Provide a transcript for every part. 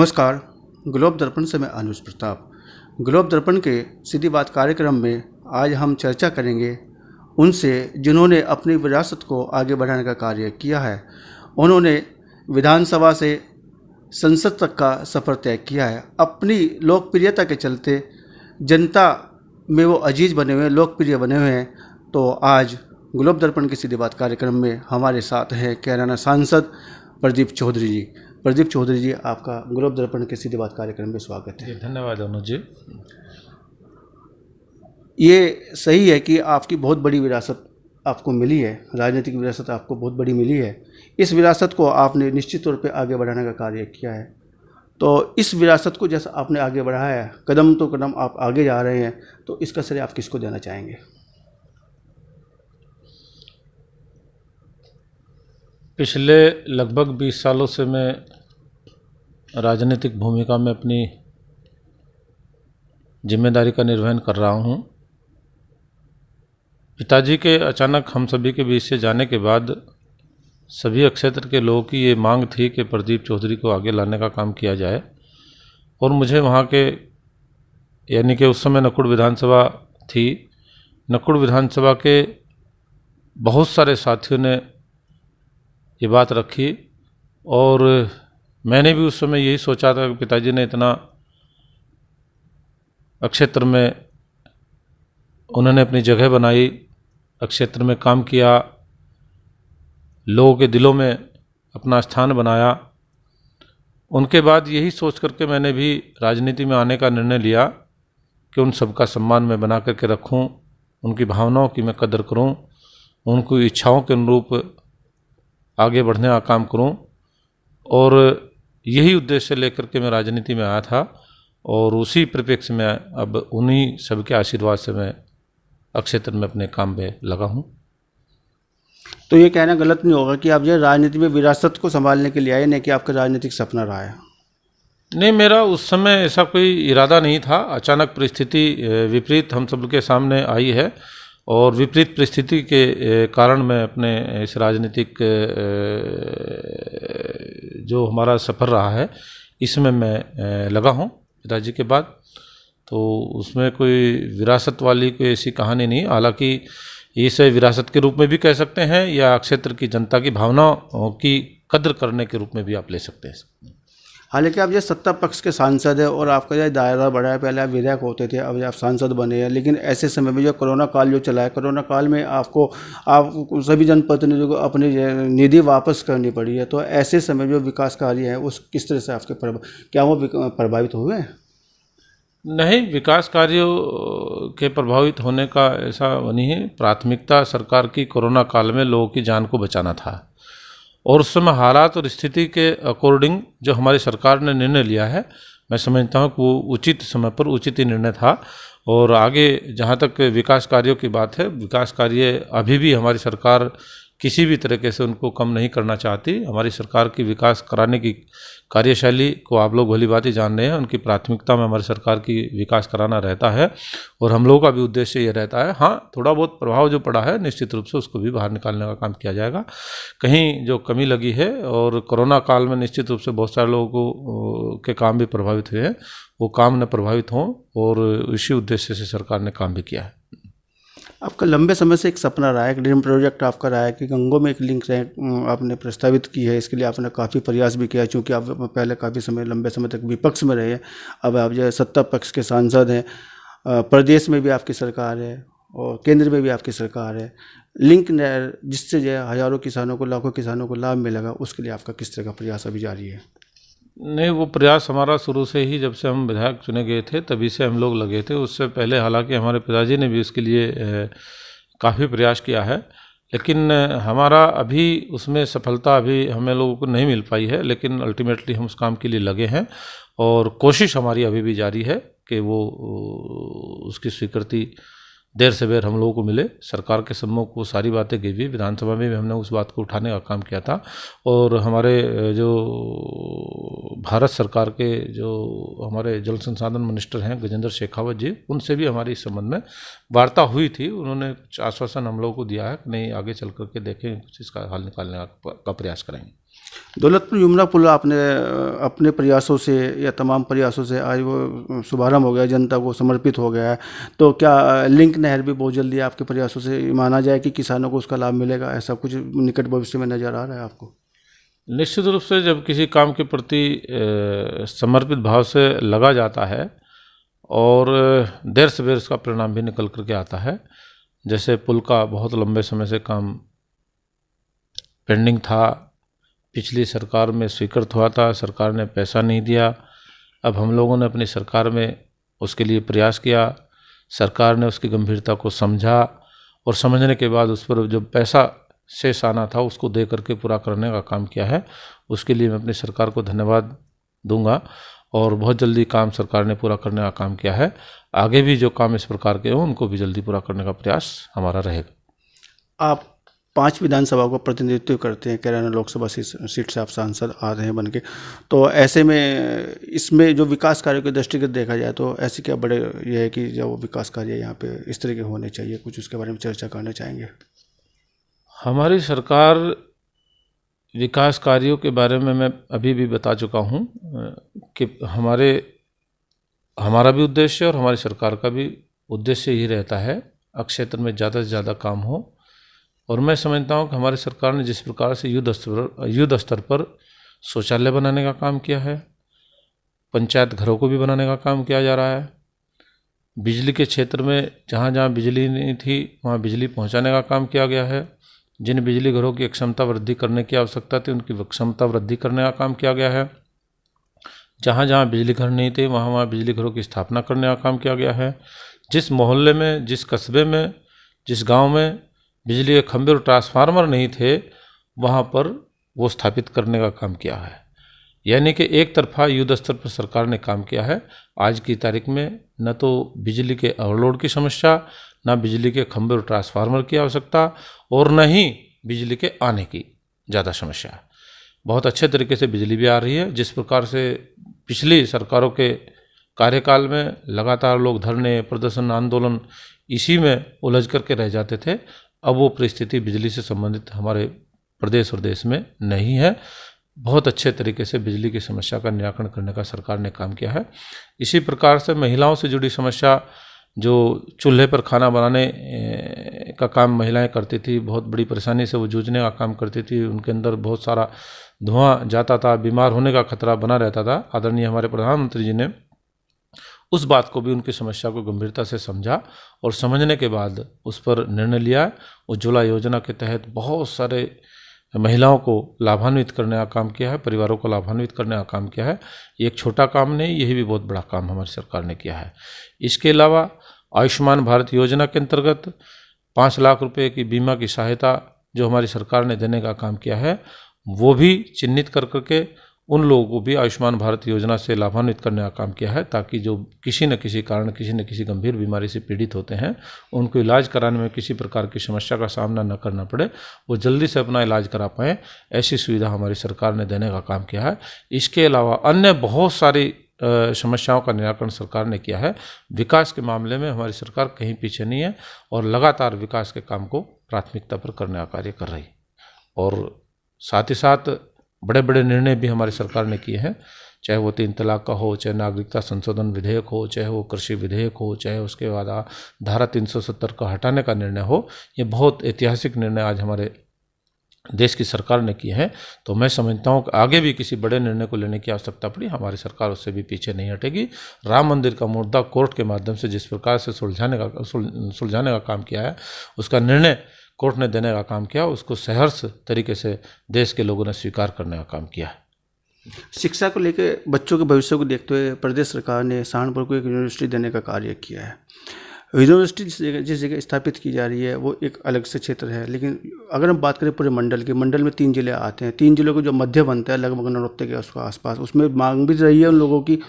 नमस्कार। ग्लोब दर्पण से मैं अनुज प्रताप। ग्लोब दर्पण के सीधी बात कार्यक्रम में आज हम चर्चा करेंगे उनसे जिन्होंने अपनी विरासत को आगे बढ़ाने का कार्य किया है। उन्होंने विधानसभा से संसद तक का सफ़र तय किया है। अपनी लोकप्रियता के चलते जनता में वो अजीज बने हुए हैं, लोकप्रिय बने हुए हैं। तो आज ग्लोब दर्पण की सीधी बात कार्यक्रम में हमारे साथ हैं कैराना सांसद प्रदीप चौधरी जी। प्रदीप चौधरी जी, आपका ग्लोब दर्पण के सीधी बात कार्यक्रम में स्वागत है। धन्यवाद अनुज जी। ये सही है कि आपकी बहुत बड़ी विरासत आपको मिली है, राजनीतिक विरासत आपको बहुत बड़ी मिली है। इस विरासत को आपने निश्चित तौर पे आगे बढ़ाने का कार्य किया है। तो इस विरासत को जैसा आपने आगे बढ़ाया है, कदम तो कदम आप आगे जा रहे हैं, तो इसका श्रेय आप किसको देना चाहेंगे? पिछले लगभग 20 सालों से मैं राजनीतिक भूमिका में अपनी जिम्मेदारी का निर्वहन कर रहा हूँ। पिताजी के अचानक हम सभी के बीच से जाने के बाद सभी क्षेत्र के लोगों की ये मांग थी कि प्रदीप चौधरी को आगे लाने का काम किया जाए। और मुझे वहाँ के, यानी कि उस समय नकुड़ विधानसभा थी, नकुड़ विधानसभा के बहुत सारे साथियों ने ये बात रखी और मैंने भी उस समय यही सोचा था कि पिताजी ने इतना क्षेत्र में उन्होंने अपनी जगह बनाई, क्षेत्र में काम किया, लोगों के दिलों में अपना स्थान बनाया। उनके बाद यही सोच करके मैंने भी राजनीति में आने का निर्णय लिया कि उन सबका सम्मान मैं बना करके रखूं, उनकी भावनाओं की मैं कदर करूं, उनकी इच्छाओं के अनुरूप आगे बढ़ने का काम करूं। और यही उद्देश्य लेकर के मैं राजनीति में आया था और उसी परिप्रेक्ष्य में अब उन्हीं सबके आशीर्वाद से मैं क्षेत्र में अपने काम में लगा हूं। तो ये कहना गलत नहीं होगा कि आप जो राजनीति में विरासत को संभालने के लिए आए, नहीं कि आपका राजनीतिक सपना रहा है? नहीं, मेरा उस समय ऐसा कोई इरादा नहीं था। अचानक परिस्थिति विपरीत हम सब के सामने आई है और विपरीत परिस्थिति के कारण मैं अपने इस राजनीतिक जो हमारा सफ़र रहा है इसमें मैं लगा हूँ पिताजी के बाद। तो उसमें कोई विरासत वाली कोई ऐसी कहानी नहीं। हालांकि इसे विरासत के रूप में भी कह सकते हैं या क्षेत्र की जनता की भावनाओं की कद्र करने के रूप में भी आप ले सकते हैं। हालांकि आप जो सत्ता पक्ष के सांसद है और आपका जो दायरा बढ़ा है, पहले आप विधायक होते थे, अब आप सांसद बने हैं, लेकिन ऐसे समय में जो कोरोना काल जो चला है, कोरोना काल में आप सभी जनप्रतिनिधियों को अपनी निधि वापस करनी पड़ी है। तो ऐसे समय जो विकास कार्य है उस किस तरह से आपके क्या वो प्रभावित हुए हैं? नहीं, विकास कार्यों के प्रभावित होने का ऐसा नहीं है। प्राथमिकता सरकार की कोरोना काल में लोगों की जान को बचाना था और उस समय हालात और स्थिति के अकॉर्डिंग जो हमारी सरकार ने निर्णय लिया है, मैं समझता हूँ कि वो उचित समय पर उचित ही निर्णय था। और आगे जहाँ तक विकास कार्यों की बात है, विकास कार्य अभी भी हमारी सरकार किसी भी तरीके से उनको कम नहीं करना चाहती। हमारी सरकार की विकास कराने की कार्यशैली को आप लोग भली बात ही जान रहे हैं। उनकी प्राथमिकता में हमारी सरकार की विकास कराना रहता है और हम लोगों का भी उद्देश्य ये रहता है। हाँ, थोड़ा बहुत प्रभाव जो पड़ा है निश्चित रूप से उसको भी बाहर निकालने का काम किया जाएगा। कहीं जो कमी लगी है, और कोरोना काल में निश्चित रूप से बहुत सारे लोगों को के काम भी प्रभावित हुए हैं, वो काम न प्रभावित हों और इसी उद्देश्य से सरकार ने काम भी किया है। आपका लंबे समय से एक सपना रहा है, एक ड्रीम प्रोजेक्ट आपका रहा है कि गंगों में एक लिंक आपने प्रस्तावित की है। इसके लिए आपने काफ़ी प्रयास भी किया, चूँकि आप पहले काफ़ी समय लंबे समय तक विपक्ष में रहे हैं, अब आप जो सत्ता पक्ष के सांसद हैं। प्रदेश में भी आपकी सरकार है और केंद्र में भी आपकी सरकार है। लिंक जिससे जो हज़ारों किसानों को, लाखों किसानों को लाभ मिलेगा, उसके लिए आपका किस तरह का प्रयास अभी जारी है? नहीं, वो प्रयास हमारा शुरू से ही, जब से हम विधायक चुने गए थे तभी से हम लोग लगे थे। उससे पहले हालांकि हमारे पिताजी ने भी उसके लिए काफ़ी प्रयास किया है, लेकिन हमारा अभी उसमें सफलता अभी हमें लोगों को नहीं मिल पाई है। लेकिन अल्टीमेटली हम उस काम के लिए लगे हैं और कोशिश हमारी अभी भी जारी है कि वो उसकी स्वीकृति देर से बेर हम लोगों को मिले। सरकार के सम्मुख को सारी बातें गई हुई, विधानसभा में भी हमने उस बात को उठाने का काम किया था। और हमारे जो भारत सरकार के जो हमारे जल संसाधन मिनिस्टर हैं गजेंद्र शेखावत जी, उनसे भी हमारी इस संबंध में वार्ता हुई थी। उन्होंने आश्वासन हम लोगों को दिया है कि नहीं, आगे चल करके देखें, कुछ इसका हल निकालने का प्रयास करेंगे। दौलतपुर यमुना पुल आपने अपने प्रयासों से या तमाम प्रयासों से आज वो शुभारंभ हो गया, जनता को समर्पित हो गया है। तो क्या लिंक नहर भी बहुत जल्दी आपके प्रयासों से माना जाए कि किसानों को उसका लाभ मिलेगा, ऐसा कुछ निकट भविष्य में नज़र आ रहा है आपको? निश्चित रूप से जब किसी काम के प्रति समर्पित भाव से लगा जाता है और देर सवेर उसका परिणाम भी निकल करके आता है। जैसे पुल का बहुत लंबे समय से काम पेंडिंग था, पिछली सरकार में स्वीकृत हुआ था, सरकार ने पैसा नहीं दिया। अब हम लोगों ने अपनी सरकार में उसके लिए प्रयास किया, सरकार ने उसकी गंभीरता को समझा और समझने के बाद उस पर जो पैसा शेष आना था उसको दे करके पूरा करने का काम किया है। उसके लिए मैं अपनी सरकार को धन्यवाद दूंगा और बहुत जल्दी काम सरकार ने पूरा करने का काम किया है। आगे भी जो काम इस प्रकार के हों उनको भी जल्दी पूरा करने का प्रयास हमारा रहेगा। आप 5 विधानसभा को प्रतिनिधित्व करते हैं, कैराना लोकसभा सीट से आप सांसद आ रहे हैं बन के, तो ऐसे में इसमें जो विकास कार्यों के दृष्टिगत देखा जाए तो ऐसे क्या बड़े ये है कि जो विकास कार्य यहाँ पे इस तरह के होने चाहिए, कुछ उसके बारे में चर्चा करना चाहेंगे? हमारी सरकार विकास कार्यों के बारे में मैं अभी भी बता चुका हूँ कि हमारा भी उद्देश्य और हमारी सरकार का भी उद्देश्य यही रहता है क्षेत्र में ज़्यादा से ज़्यादा काम हो। और मैं समझता हूँ कि हमारी सरकार ने जिस प्रकार से युद्ध स्तर पर शौचालय बनाने का काम किया है, पंचायत घरों को भी बनाने का काम किया जा रहा है, बिजली के क्षेत्र में जहाँ जहाँ बिजली नहीं थी वहाँ बिजली पहुँचाने का काम किया गया है, जिन बिजली घरों की क्षमता वृद्धि करने की आवश्यकता थी उनकी क्षमता वृद्धि करने का काम किया गया है, जहाँ जहाँ बिजली घर नहीं थे वहाँ वहाँ बिजली घरों की स्थापना करने का काम किया गया है, जिस मोहल्ले में, जिस कस्बे में, जिस गांव में बिजली के खंभे और ट्रांसफार्मर नहीं थे वहाँ पर वो स्थापित करने का काम किया है। यानी कि एक तरफा युद्ध स्तर पर सरकार ने काम किया है। आज की तारीख में न तो बिजली के ओवरलोड की समस्या, न बिजली के खंभे और ट्रांसफार्मर की आवश्यकता और न ही बिजली के आने की ज़्यादा समस्या है। बहुत अच्छे तरीके से बिजली भी आ रही है। जिस प्रकार से पिछली सरकारों के कार्यकाल में लगातार लोग धरने, प्रदर्शन, आंदोलन इसी में उलझ करके रह जाते थे, अब वो परिस्थिति बिजली से संबंधित हमारे प्रदेश और देश में नहीं है। बहुत अच्छे तरीके से बिजली की समस्या का निराकरण करने का सरकार ने काम किया है। इसी प्रकार से महिलाओं से जुड़ी समस्या, जो चूल्हे पर खाना बनाने का काम महिलाएं करती थी, बहुत बड़ी परेशानी से वो जूझने का काम करती थी, उनके अंदर बहुत सारा धुआं जाता था, बीमार होने का खतरा बना रहता था। आदरणीय हमारे प्रधानमंत्री जी ने उस बात को भी, उनकी समस्या को गंभीरता से समझा और समझने के बाद उस पर निर्णय लिया। उज्ज्वला योजना के तहत बहुत सारे महिलाओं को लाभान्वित करने का काम किया है, परिवारों को लाभान्वित करने का काम किया है। ये एक छोटा काम नहीं, यही भी बहुत बड़ा काम हमारी सरकार ने किया है। इसके अलावा आयुष्मान भारत योजना के अंतर्गत 5 लाख रुपए की बीमा की सहायता जो हमारी सरकार ने देने का काम किया है, वो भी चिन्हित कर करके उन लोगों को भी आयुष्मान भारत योजना से लाभान्वित करने का काम किया है, ताकि जो किसी न किसी कारण, किसी न किसी गंभीर बीमारी से पीड़ित होते हैं, उनको इलाज कराने में किसी प्रकार की समस्या का सामना न करना पड़े, वो जल्दी से अपना इलाज करा पाएँ, ऐसी सुविधा हमारी सरकार ने देने का काम किया है। इसके अलावा अन्य बहुत सारी समस्याओं का निराकरण सरकार ने किया है। विकास के मामले में हमारी सरकार कहीं पीछे नहीं है और लगातार विकास के काम को प्राथमिकता पर करने का कार्य कर रही है। और साथ ही साथ बड़े बड़े निर्णय भी हमारी सरकार ने किए हैं, चाहे वो 3 तलाक का हो, चाहे नागरिकता संशोधन विधेयक हो, चाहे वो कृषि विधेयक हो, चाहे उसके बाद धारा 370 का हटाने का निर्णय हो। ये बहुत ऐतिहासिक निर्णय आज हमारे देश की सरकार ने किए हैं। तो मैं समझता हूँ कि आगे भी किसी बड़े निर्णय को लेने की आवश्यकता पड़ी, हमारी सरकार उससे भी पीछे नहीं हटेगी। राम मंदिर का मुद्दा कोर्ट के माध्यम से जिस प्रकार से सुलझाने का काम किया है, उसका निर्णय कोर्ट ने देने का काम किया, उसको सहर्ष तरीके से देश के लोगों ने स्वीकार करने का काम किया है। शिक्षा को लेकर बच्चों के भविष्य को देखते हुए प्रदेश सरकार ने सहारनपुर को एक यूनिवर्सिटी देने का कार्य किया है। यूनिवर्सिटी जिस जगह स्थापित की जा रही है वो एक अलग से क्षेत्र है, लेकिन अगर हम बात करें पूरे मंडल की, मंडल में 3 जिले आते हैं, 3 जिलों को जो मध्य बनता है लगभग नरोत्ते के उसके आसपास, उसमें मांग भी रही है उन लोगों की,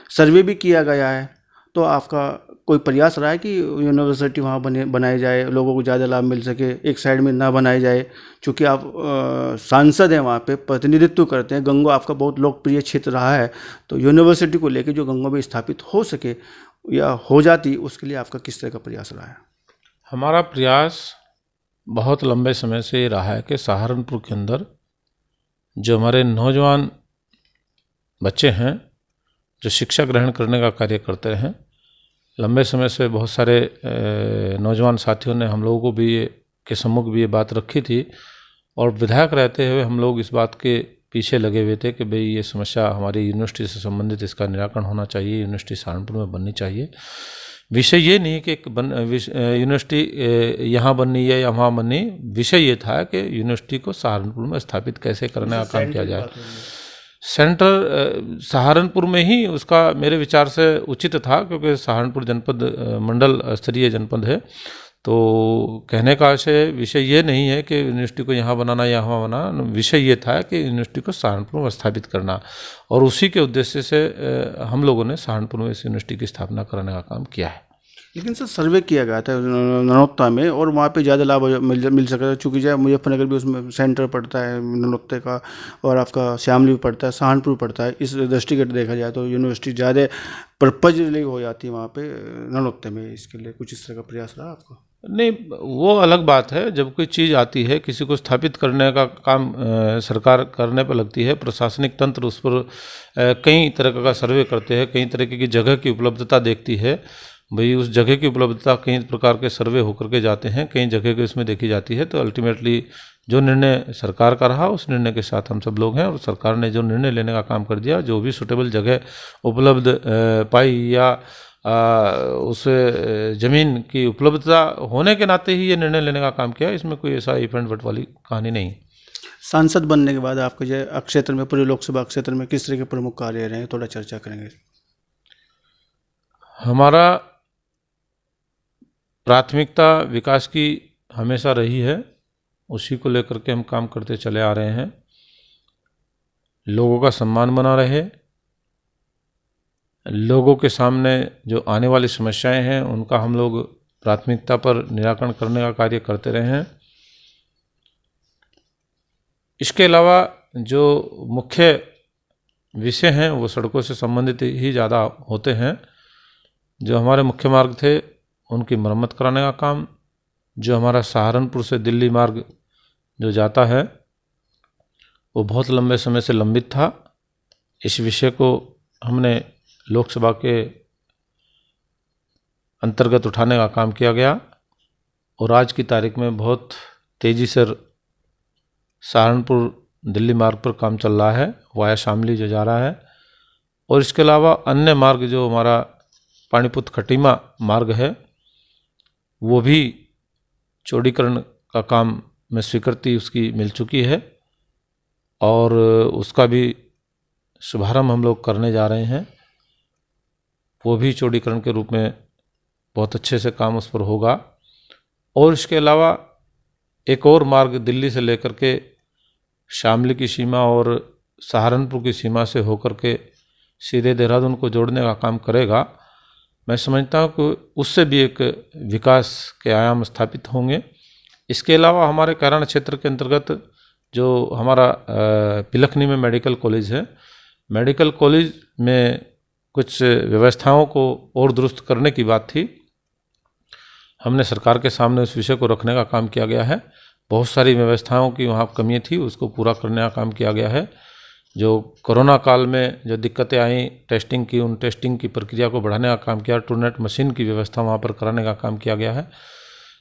सर्वे भी किया गया है। तो आपका कोई प्रयास रहा है कि यूनिवर्सिटी वहाँ बनाई जाए, लोगों को ज़्यादा लाभ मिल सके, एक साइड में ना बनाई जाए? चूँकि आप सांसद हैं, वहाँ पे प्रतिनिधित्व करते हैं, गंगो आपका बहुत लोकप्रिय क्षेत्र रहा है, तो यूनिवर्सिटी को लेकर जो गंगो में स्थापित हो सके या हो जाती, उसके लिए आपका किस तरह का प्रयास रहा है? हमारा प्रयास बहुत लंबे समय से ये रहा है कि सहारनपुर के अंदर जो हमारे नौजवान बच्चे हैं जो शिक्षा ग्रहण करने का कार्य करते हैं। लंबे समय से बहुत सारे नौजवान साथियों ने हम लोगों को भी के सम्मुख भी ये बात रखी थी और विधायक रहते हुए हम लोग इस बात के पीछे लगे हुए थे कि भाई ये समस्या हमारी यूनिवर्सिटी से संबंधित, इसका निराकरण होना चाहिए, यूनिवर्सिटी सहारनपुर में बननी चाहिए। विषय ये नहीं कि यूनिवर्सिटी यहाँ बननी है या वहाँ बननी, विषय ये था कि यूनिवर्सिटी को सहारनपुर में स्थापित कैसे करने का काम किया जाए। सेंटर सहारनपुर में ही उसका मेरे विचार से उचित था, क्योंकि सहारनपुर जनपद मंडल स्तरीय जनपद है। तो कहने का विषय ये नहीं है कि यूनिवर्सिटी को यहाँ बनाना या वहाँ बनाना, विषय ये था कि यूनिवर्सिटी को सहारनपुर में स्थापित करना, और उसी के उद्देश्य से हम लोगों ने सहारनपुर में इस यूनिवर्सिटी की स्थापना करने का काम किया है। लेकिन सर सर्वे किया गया था ननौत्ता में और वहाँ पे ज़्यादा लाभ मिल सका था, चूँकि चाहे मुजफ्फरनगर भी उसमें सेंटर पड़ता है ननौत्ते का, और आपका श्यामली भी पड़ता है, सहारनपुर पड़ता है। इस दृष्टिगत देखा जाए तो यूनिवर्सिटी ज़्यादा पर्पजली हो जाती है वहाँ पे ननौत्ते में। इसके लिए कुछ इस तरह का प्रयास रहा आपको? नहीं, वो अलग बात है। जब कोई चीज़ आती है, किसी को स्थापित करने का काम सरकार करने पर लगती है, प्रशासनिक तंत्र उस पर कई तरह का सर्वे करते हैं, कई तरह की जगह की उपलब्धता देखती है। भाई उस जगह की उपलब्धता कई प्रकार के सर्वे होकर के जाते हैं, कई जगह के उसमें देखी जाती है। तो अल्टीमेटली जो निर्णय सरकार का रहा उस निर्णय के साथ हम सब लोग हैं, और सरकार ने जो निर्णय लेने का काम कर दिया, जो भी सुटेबल जगह उपलब्ध पाई या उस ज़मीन की उपलब्धता होने के नाते ही ये निर्णय लेने का काम किया। इसमें कोई ऐसा इफ एंड बट वाली कहानी नहीं। सांसद बनने के बाद आपके जो क्षेत्र में, पूरे लोकसभा क्षेत्र में किस तरह के प्रमुख कार्य रहे हैं, थोड़ा चर्चा करेंगे। हमारा प्राथमिकता विकास की हमेशा रही है, उसी को लेकर के हम काम करते चले आ रहे हैं। लोगों का सम्मान बना रहे, लोगों के सामने जो आने वाली समस्याएं हैं उनका हम लोग प्राथमिकता पर निराकरण करने का कार्य करते रहे हैं। इसके अलावा जो मुख्य विषय हैं वो सड़कों से संबंधित ही ज़्यादा होते हैं। जो हमारे मुख्य मार्ग थे उनकी मरम्मत कराने का काम, जो हमारा सहारनपुर से दिल्ली मार्ग जो जाता है वो बहुत लंबे समय से लंबित था। इस विषय को हमने लोकसभा के अंतर्गत उठाने का काम किया गया, और आज की तारीख में बहुत तेज़ी से सहारनपुर दिल्ली मार्ग पर काम चल रहा है, वाया शामली जो जा रहा है। और इसके अलावा अन्य मार्ग जो हमारा पानीपत खटीमा मार्ग है वो भी चौड़ीकरण का काम में स्वीकृति उसकी मिल चुकी है, और उसका भी शुभारंभ हम लोग करने जा रहे हैं। वो भी चौड़ीकरण के रूप में बहुत अच्छे से काम उस पर होगा। और इसके अलावा एक और मार्ग दिल्ली से लेकर के शामली की सीमा और सहारनपुर की सीमा से होकर के सीधे देहरादून को जोड़ने का काम करेगा। मैं समझता हूँ कि उससे भी एक विकास के आयाम स्थापित होंगे। इसके अलावा हमारे कैराना क्षेत्र के अंतर्गत जो हमारा पिलखनी में मेडिकल कॉलेज है, मेडिकल कॉलेज में कुछ व्यवस्थाओं को और दुरुस्त करने की बात थी। हमने सरकार के सामने उस विषय को रखने का काम किया गया है। बहुत सारी व्यवस्थाओं की वहाँ कमियाँ थी, उसको पूरा करने का काम किया गया है। जो कोरोना काल में जो दिक्कतें आई टेस्टिंग की, उन टेस्टिंग की प्रक्रिया को बढ़ाने का काम किया। ट्रूनेट मशीन की व्यवस्था वहाँ पर कराने का काम किया गया है।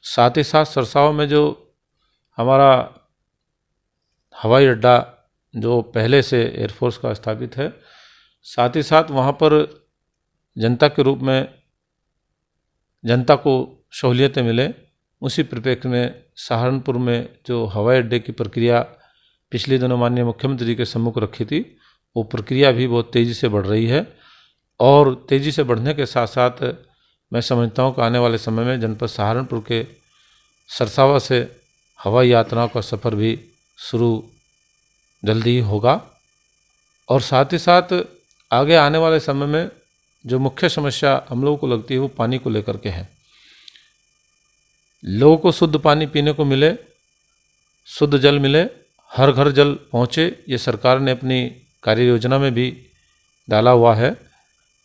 साथ ही साथ सरसाव में जो हमारा हवाई अड्डा जो पहले से एयरफोर्स का स्थापित है, साथ ही साथ वहाँ पर जनता के रूप में जनता को सहूलियतें मिले, उसी परिप्रेक्ष्य में सहारनपुर में जो हवाई अड्डे की प्रक्रिया पिछले दिनों माननीय मुख्यमंत्री जी के सम्मुख रखी थी, वो प्रक्रिया भी बहुत तेज़ी से बढ़ रही है। और तेज़ी से बढ़ने के साथ साथ मैं समझता हूँ कि आने वाले समय में जनपद सहारनपुर के सरसावा से हवाई यात्राओं का सफ़र भी शुरू जल्दी ही होगा। और साथ ही साथ आगे आने वाले समय में जो मुख्य समस्या हम लोगों को लगती है वो पानी को लेकर के है। लोगों को शुद्ध पानी पीने को मिले, शुद्ध जल मिले, हर घर जल पहुँचे, ये सरकार ने अपनी कार्य योजना में भी डाला हुआ है।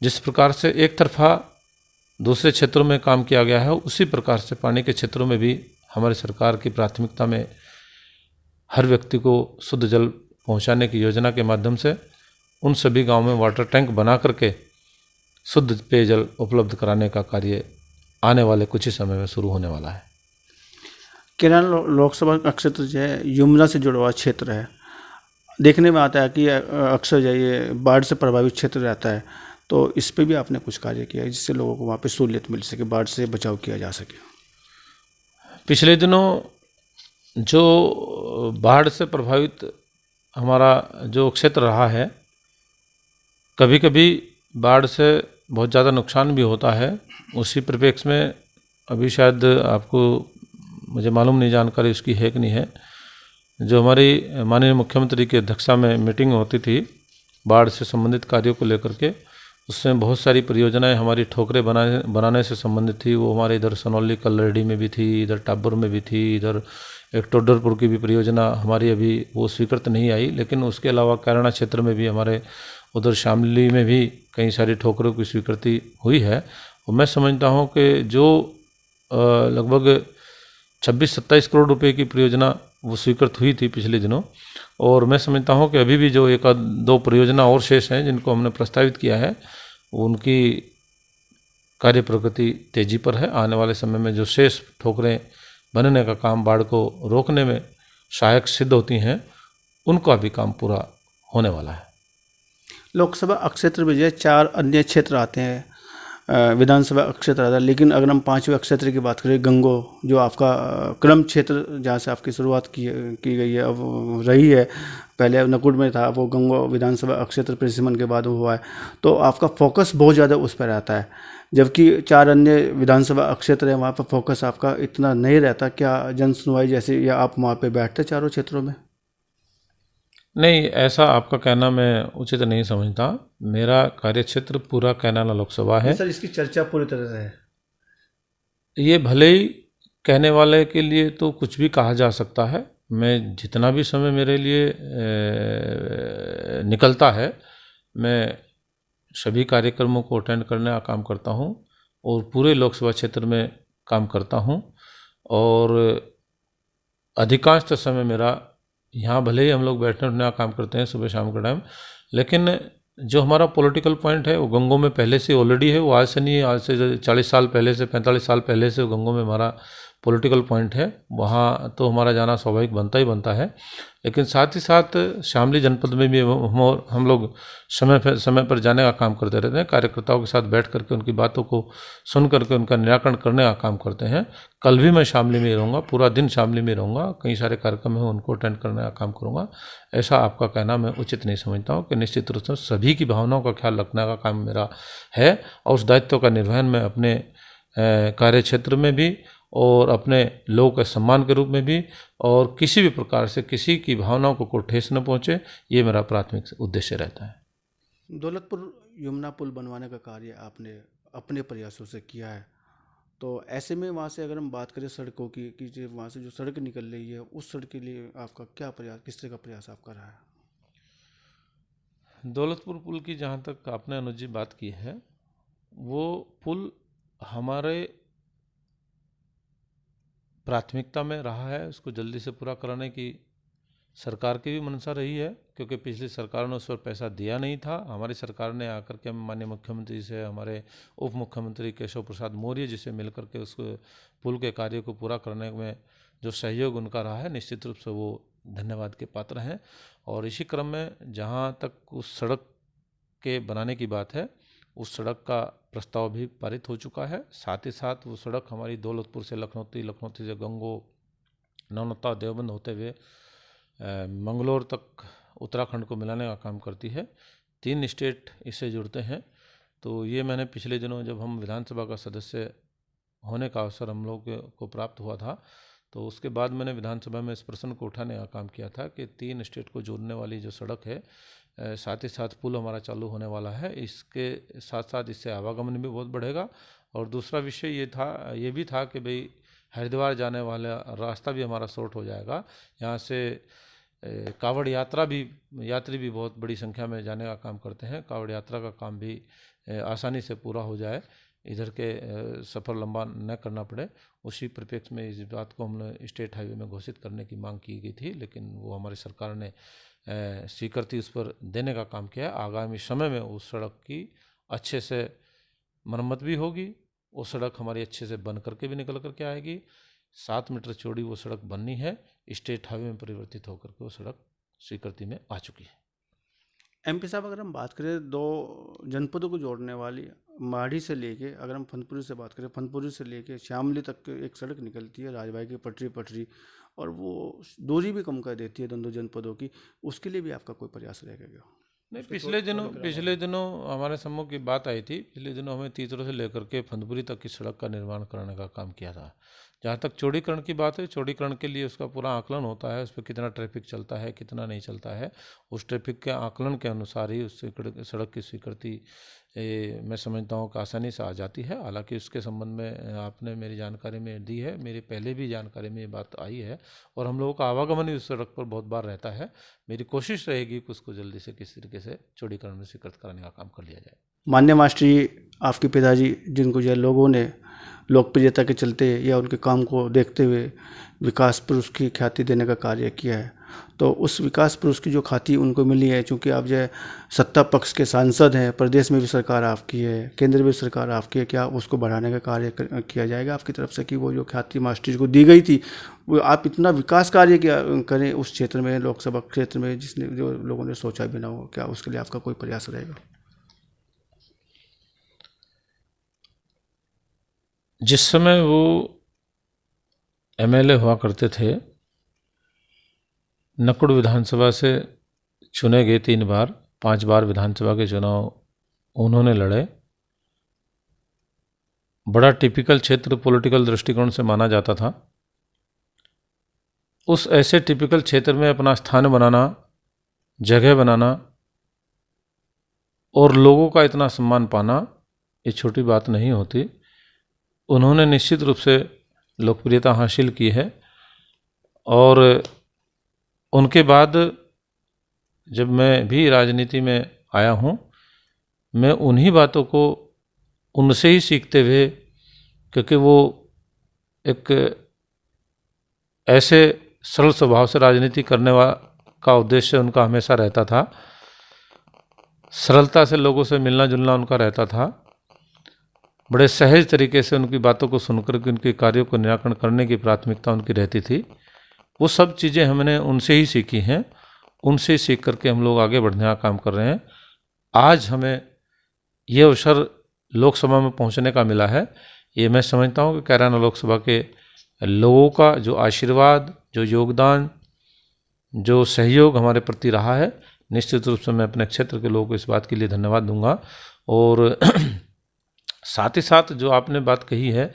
जिस प्रकार से एक तरफा दूसरे क्षेत्रों में काम किया गया है, उसी प्रकार से पानी के क्षेत्रों में भी हमारी सरकार की प्राथमिकता में हर व्यक्ति को शुद्ध जल पहुंचाने की योजना के माध्यम से उन सभी गांव में वाटर टैंक बना करके शुद्ध पेयजल उपलब्ध कराने का कार्य आने वाले कुछ ही समय में शुरू होने वाला है। केरल लोकसभा का क्षेत्र जो है यमुना से जुड़ा हुआ क्षेत्र है। देखने में आता है कि अक्सर जो ये बाढ़ से प्रभावित क्षेत्र रहता है, तो इस पे भी आपने कुछ कार्य किया है जिससे लोगों को वहाँ पे सहूलियत मिल सके, बाढ़ से बचाव किया जा सके। पिछले दिनों जो बाढ़ से प्रभावित हमारा जो क्षेत्र रहा है, कभी कभी बाढ़ से बहुत ज़्यादा नुकसान भी होता है। उसी परिप्रेक्ष्य में अभी शायद आपको, मुझे मालूम नहीं जानकारी उसकी है कि नहीं है, जो हमारी माननीय मुख्यमंत्री की अध्यक्षता में मीटिंग होती थी बाढ़ से संबंधित कार्यों को लेकर के, उसमें बहुत सारी परियोजनाएं हमारी ठोकरें बनाने से संबंधित थी। वो हमारे इधर सनौली कल्लरडी में भी थी, इधर टाबर में भी थी, इधर एक टोडरपुर की भी परियोजना हमारी अभी वो स्वीकृत नहीं आई। लेकिन उसके अलावा कैराना क्षेत्र में भी हमारे उधर शामली में भी कई सारी ठोकरों की स्वीकृति हुई है। और मैं समझता हूँ कि जो लगभग 26-27 करोड़ रुपए की परियोजना वो स्वीकृत हुई थी पिछले दिनों, और मैं समझता हूँ कि अभी भी जो एक दो परियोजना और शेष हैं जिनको हमने प्रस्तावित किया है, उनकी कार्य प्रगति तेजी पर है। आने वाले समय में जो शेष ठोकरें बनने का काम बाढ़ को रोकने में सहायक सिद्ध होती हैं, उनका भी काम पूरा होने वाला है। लोकसभा क्षेत्र में जो है 4 अन्य क्षेत्र आते हैं, विधानसभा क्षेत्र आता है, लेकिन अगर हम 5वें क्षेत्र की बात करें, गंगो, जो आपका क्रम क्षेत्र जहाँ से आपकी शुरुआत की गई है, अब रही है, पहले नकुड़ में था, वो गंगो विधानसभा क्षेत्र परिसीमन के बाद हुआ है, तो आपका फोकस बहुत ज़्यादा उस पर रहता है, जबकि 4 अन्य विधानसभा क्षेत्र है वहाँ पर फोकस आपका इतना नहीं रहता। क्या जन सुनवाई जैसे, या आप वहाँ पे बैठते चारों क्षेत्रों में? नहीं, ऐसा आपका कहना मैं उचित नहीं समझता। मेरा कार्यक्षेत्र पूरा कैनाला लोकसभा है। सर, इसकी चर्चा पूरी तरह से है। ये भले ही कहने वाले के लिए तो कुछ भी कहा जा सकता है। मैं जितना भी समय मेरे लिए निकलता है, मैं सभी कार्यक्रमों को अटेंड करने का काम करता हूँ और पूरे लोकसभा क्षेत्र में काम करता हूँ। और अधिकांश समय मेरा यहाँ, भले ही हम लोग बैठने उठने का काम करते हैं सुबह शाम का टाइम, लेकिन जो हमारा पॉलिटिकल पॉइंट है वो गंगो में पहले से ऑलरेडी है। वो आज से नहीं है, आज से 40 साल पहले से, 45 साल पहले से गंगो में हमारा पॉलिटिकल पॉइंट है। वहाँ तो हमारा जाना स्वाभाविक बनता ही बनता है। लेकिन साथ ही साथ शामली जनपद में भी हम लोग समय पर जाने का काम करते रहते हैं। कार्यकर्ताओं के साथ बैठ करके उनकी बातों को सुन करके उनका निराकरण करने का काम करते हैं। कल भी मैं शामली में रहूँगा, पूरा दिन शामली में रहूँगा, कई सारे कार्यक्रम हैं उनको अटेंड करने का काम करूँगा। ऐसा आपका कहना मैं उचित नहीं समझता हूँ कि निश्चित रूप से सभी की भावनाओं का ख्याल रखने का काम मेरा है, और उस दायित्व का निर्वहन मैं अपने कार्य क्षेत्र में भी और अपने लोगों के सम्मान के रूप में भी, और किसी भी प्रकार से किसी की भावनाओं को ठेस न पहुँचे, ये मेरा प्राथमिक उद्देश्य रहता है। दौलतपुर यमुना पुल बनवाने का कार्य आपने अपने प्रयासों से किया है, तो ऐसे में वहाँ से अगर हम बात करें सड़कों की, कि जो वहाँ से जो सड़क निकल रही है, उस सड़क के लिए आपका क्या प्रयास, किस तरह का प्रयास आपका रहा है? दौलतपुर पुल की जहाँ तक आपने अनुज जी बात की है, वो पुल हमारे प्राथमिकता में रहा है। उसको जल्दी से पूरा कराने की सरकार की भी मंशा रही है, क्योंकि पिछली सरकार ने उस पर पैसा दिया नहीं था। हमारी सरकार ने आकर के माननीय मुख्यमंत्री से, हमारे उप मुख्यमंत्री केशव प्रसाद मौर्य जी से मिलकर के उस पुल के कार्य को पूरा करने में जो सहयोग उनका रहा है, निश्चित रूप से वो धन्यवाद के पात्र हैं। और इसी क्रम में जहाँ तक उस सड़क के बनाने की बात है, उस सड़क का प्रस्ताव भी पारित हो चुका है। साथ ही साथ वो सड़क हमारी दौलतपुर से लखनौती, लखनौती से गंगो, नौनता, देवबंद होते हुए मंगलोर तक उत्तराखंड को मिलाने का काम करती है। 3 स्टेट इससे जुड़ते हैं। तो ये मैंने पिछले दिनों जब हम विधानसभा का सदस्य होने का अवसर हम लोग को प्राप्त हुआ था, तो उसके बाद मैंने विधानसभा में इस प्रश्न को उठाने का काम किया था कि 3 स्टेट को जोड़ने वाली जो सड़क है, साथ ही साथ पुल हमारा चालू होने वाला है। इसके साथ साथ इससे आवागमन भी बहुत बढ़ेगा। और दूसरा विषय ये भी था कि भाई हरिद्वार जाने वाला रास्ता भी हमारा शॉर्ट हो जाएगा। यहाँ से कावड़ यात्री भी बहुत बड़ी संख्या में जाने का काम करते हैं। कावड़ यात्रा का काम भी आसानी से पूरा हो जाए, इधर के सफ़र लंबा न करना पड़े, उसी परिप्रेक्ष्य में इस बात को हमने स्टेट हाईवे में घोषित करने की मांग की गई थी। लेकिन वो हमारी सरकार ने स्वीकृति उस पर देने का काम किया है। आगामी समय में उस सड़क की अच्छे से मरम्मत भी होगी, वो सड़क हमारी अच्छे से बन करके भी निकल करके आएगी। 7 मीटर चौड़ी वो सड़क बननी है, स्टेट हाईवे में परिवर्तित होकर के वो सड़क स्वीकृति में आ चुकी है। एमपी साहब, अगर हम बात करें 2 जनपदों को जोड़ने वाली माढ़ी से लेके, अगर हम फनपुरी से बात करें, फनपुरी से लेके शामली तक एक सड़क निकलती है राजभाई की पटरी, और वो दूरी भी कम कर देती है दोनों जनपदों की, उसके लिए भी आपका कोई प्रयास रहेगा क्या? नहीं, पिछले दिनों हमारे सम्मुख की बात आई थी। पिछले दिनों हमें तीतरो से लेकर के फनपुरी तक की सड़क का निर्माण कराने का काम किया था। जहाँ तक चौड़ीकरण की बात है, चौड़ीकरण के लिए उसका पूरा आकलन होता है, उस पर कितना ट्रैफिक चलता है, कितना नहीं चलता है, उस ट्रैफिक के आकलन के अनुसार ही उस सड़क की स्वीकृति मैं समझता हूँ कि आसानी से आ जाती है। हालांकि उसके संबंध में आपने मेरी जानकारी में दी है, मेरी पहले भी जानकारी में ये बात आई है, और हम लोगों का आवागमन भी उस सड़क पर बहुत बार रहता है। मेरी कोशिश रहेगी कि उसको जल्दी से किसी तरीके से चौड़ीकरण में स्वीकृत कराने का काम कर लिया जाए। मान्य मास्टर जी, आपके पिताजी जिनको जो लोगों ने लोकप्रियता के चलते या उनके काम को देखते हुए विकास पुरुष की ख्याति देने का कार्य किया है, तो उस विकास पुरुष की जो ख्याति उनको मिली है, चूँकि आप जो सत्ता पक्ष के सांसद हैं, प्रदेश में भी सरकार आपकी है, केंद्र में भी सरकार आपकी है, क्या उसको बढ़ाने का कार्य किया जाएगा आपकी तरफ से कि वो जो ख्याति मास्टर जी को दी गई थी, वो आप इतना विकास कार्य करें उस क्षेत्र में, लोकसभा क्षेत्र में, जिसने जो लोगों ने सोचा भी ना हो, क्या उसके लिए आपका कोई प्रयास रहेगा? जिस समय वो एमएलए हुआ करते थे, नकुड़ विधानसभा से चुने गए 3 बार, 5 बार विधानसभा के चुनाव उन्होंने लड़े। बड़ा टिपिकल क्षेत्र पॉलिटिकल दृष्टिकोण से माना जाता था। उस ऐसे टिपिकल क्षेत्र में अपना स्थान बनाना, जगह बनाना और लोगों का इतना सम्मान पाना, ये छोटी बात नहीं होती। उन्होंने निश्चित रूप से लोकप्रियता हासिल की है, और उनके बाद जब मैं भी राजनीति में आया हूँ, मैं उन्हीं बातों को उनसे ही सीखते हुए, क्योंकि वो एक ऐसे सरल स्वभाव से राजनीति करने का उद्देश्य उनका हमेशा रहता था, सरलता से लोगों से मिलना जुलना उनका रहता था, बड़े सहज तरीके से उनकी बातों को सुनकर के उनके कार्यों को निराकरण करने की प्राथमिकता उनकी रहती थी। वो सब चीज़ें हमने उनसे ही सीखी हैं, उनसे ही सीख करके हम लोग आगे बढ़ने का काम कर रहे हैं। आज हमें ये अवसर लोकसभा में पहुंचने का मिला है, ये मैं समझता हूं कि कैराना लोकसभा के लोगों का जो आशीर्वाद, जो योगदान, जो सहयोग हमारे प्रति रहा है, निश्चित रूप से मैं अपने क्षेत्र के लोगों को इस बात के लिए धन्यवाद दूंगा। और साथ ही साथ जो आपने बात कही है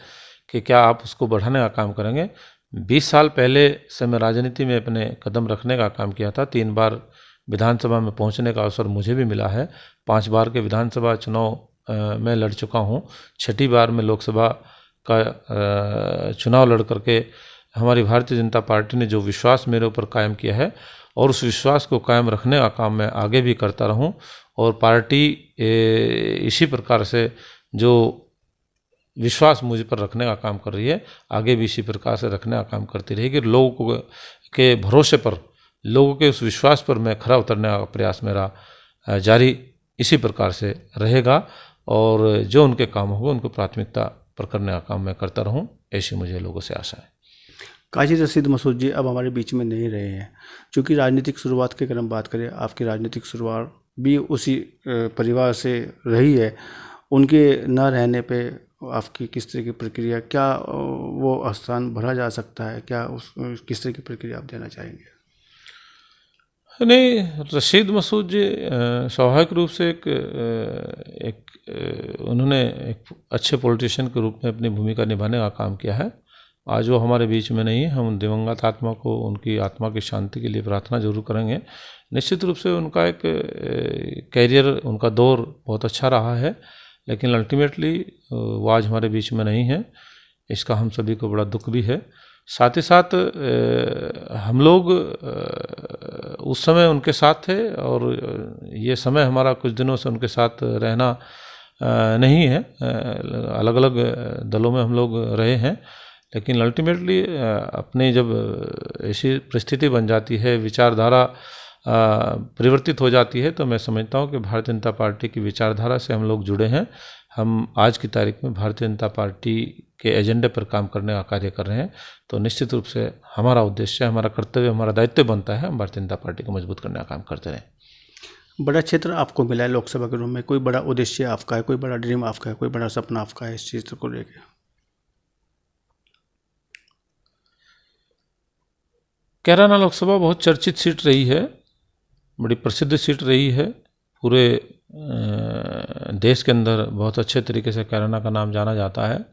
कि क्या आप उसको बढ़ाने का काम करेंगे, 20 साल पहले से मैं राजनीति में अपने कदम रखने का काम किया था। 3 बार विधानसभा में पहुंचने का अवसर मुझे भी मिला है। 5 बार के विधानसभा चुनाव मैं लड़ चुका हूं। 6ठी बार में लोकसभा का चुनाव लड़ करके हमारी भारतीय जनता पार्टी ने जो विश्वास मेरे ऊपर कायम किया है, और उस विश्वास को कायम रखने का काम मैं आगे भी करता रहूं, और पार्टी इसी प्रकार से जो विश्वास मुझ पर रखने का काम कर रही है, आगे भी इसी प्रकार से रखने का काम करती रहेगी। लोगों के भरोसे पर, लोगों के उस विश्वास पर मैं खरा उतरने का प्रयास मेरा जारी इसी प्रकार से रहेगा, और जो उनके काम होगा उनको प्राथमिकता पर करने का काम मैं करता रहूं, ऐसी मुझे लोगों से आशा है। काजी रशीद मसूद जी अब हमारे बीच में नहीं रहे हैं। चूँकि राजनीतिक शुरुआत की अगर हम बात करें, आपकी राजनीतिक शुरुआत भी उसी परिवार से रही है, उनके न रहने पे आपकी किस तरह की प्रक्रिया, क्या वो स्थान भरा जा सकता है, क्या उस किस तरह की प्रक्रिया आप देना चाहेंगे? नहीं, रशीद मसूद जी स्वाभाविक रूप से उन्होंने एक अच्छे पॉलिटिशियन के रूप में अपनी भूमिका निभाने का काम किया है। आज वो हमारे बीच में नहीं है। हम दिवंगत आत्मा को, उनकी आत्मा की शांति के लिए प्रार्थना जरूर करेंगे। निश्चित रूप से उनका एक कैरियर, उनका दौर बहुत अच्छा रहा है, लेकिन अल्टीमेटली वो आज हमारे बीच में नहीं है। इसका हम सभी को बड़ा दुख भी है। साथ ही साथ हम लोग उस समय उनके साथ थे, और ये समय हमारा कुछ दिनों से उनके साथ रहना नहीं है। अलग अलग दलों में हम लोग रहे हैं, लेकिन अल्टीमेटली अपनी जब ऐसी परिस्थिति बन जाती है, विचारधारा परिवर्तित हो जाती है, तो मैं समझता हूँ कि भारतीय जनता पार्टी की विचारधारा से हम लोग जुड़े हैं। हम आज की तारीख में भारतीय जनता पार्टी के एजेंडे पर काम करने का कार्य कर रहे हैं, तो निश्चित रूप से हमारा उद्देश्य, हमारा कर्तव्य, हमारा दायित्व बनता है हम भारतीय जनता पार्टी को मजबूत करने का काम करते रहें। बड़ा क्षेत्र आपको मिला है लोकसभा के रूप में, कोई बड़ा उद्देश्य आपका है, कोई बड़ा ड्रीम आपका है, कोई बड़ा सपना आपका है इस चीज़ को लेकर? कैराना लोकसभा बहुत चर्चित सीट रही है, बड़ी प्रसिद्ध सीट रही है। पूरे देश के अंदर बहुत अच्छे तरीके से कैराना का नाम जाना जाता है।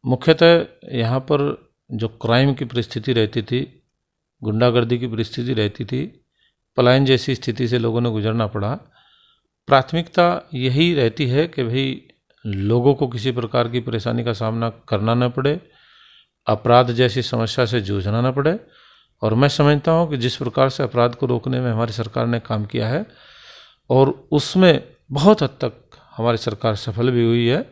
मुख्यतः यहाँ पर जो क्राइम की परिस्थिति रहती थी, गुंडागर्दी की परिस्थिति रहती थी, पलायन जैसी स्थिति से लोगों ने गुजरना पड़ा। प्राथमिकता यही रहती है कि भाई लोगों को किसी प्रकार की परेशानी का सामना करना न पड़े, अपराध जैसी समस्या से जूझना न पड़े। और मैं समझता हूँ कि जिस प्रकार से अपराध को रोकने में हमारी सरकार ने काम किया है और उसमें बहुत हद तक हमारी सरकार सफल भी हुई है।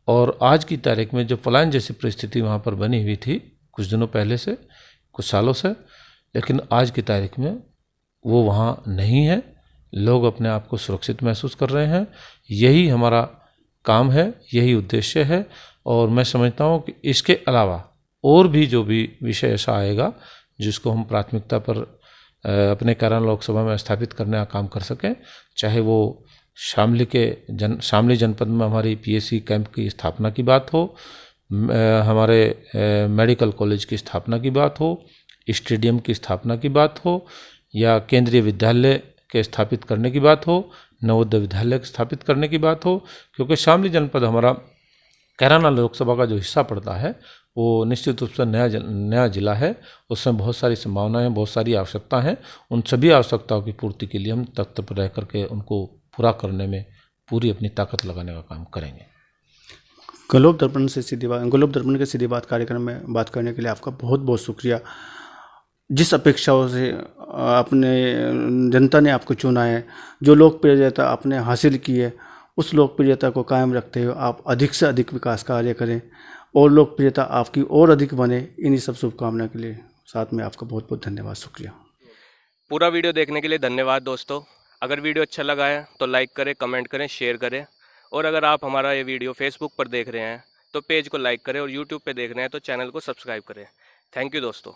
और आज की तारीख में जो पलायन जैसी परिस्थिति वहाँ पर बनी हुई थी कुछ दिनों पहले से, कुछ सालों से, लेकिन आज की तारीख में वो वहाँ नहीं है। लोग अपने आप को सुरक्षित महसूस कर रहे हैं। यही हमारा काम है, यही उद्देश्य है। और मैं समझता हूँ कि इसके अलावा और भी जो भी विषय ऐसा आएगा जिसको हम प्राथमिकता पर अपने कैराना लोकसभा में स्थापित करने का काम कर सकें, चाहे वो शामली जनपद में हमारी पीएससी कैंप की स्थापना की बात हो, हमारे मेडिकल कॉलेज की स्थापना की बात हो, स्टेडियम की स्थापना की बात हो, या केंद्रीय विद्यालय के स्थापित करने की बात हो, नवोदय विद्यालय स्थापित करने की बात हो। क्योंकि शामली जनपद हमारा कैराना लोकसभा का जो हिस्सा पड़ता है वो निश्चित रूप से नया जिला है। उसमें बहुत सारी संभावनाएं, बहुत सारी आवश्यकता हैं। उन सभी आवश्यकताओं की पूर्ति के लिए हम तत्पर रह करके उनको पूरा करने में पूरी अपनी ताकत लगाने का काम करेंगे। ग्लोब दर्पण के सीधी बात कार्यक्रम में बात करने के लिए आपका बहुत बहुत शुक्रिया। जिस अपेक्षाओं से अपने जनता ने आपको चुना है, जो लोकप्रियता आपने हासिल की है, उस लोकप्रियता को कायम रखते हुए आप अधिक से अधिक विकास कार्य करें और लोकप्रियता आपकी और अधिक बने। इन्हीं सब शुभकामना के लिए साथ में आपका बहुत बहुत धन्यवाद, शुक्रिया। पूरा वीडियो देखने के लिए धन्यवाद दोस्तों। अगर वीडियो अच्छा लगा है तो लाइक करें, कमेंट करें, शेयर करें। और अगर आप हमारा ये वीडियो फेसबुक पर देख रहे हैं तो पेज को लाइक करें, और यूट्यूब पे देख रहे हैं तो चैनल को सब्सक्राइब करें। थैंक यू दोस्तों।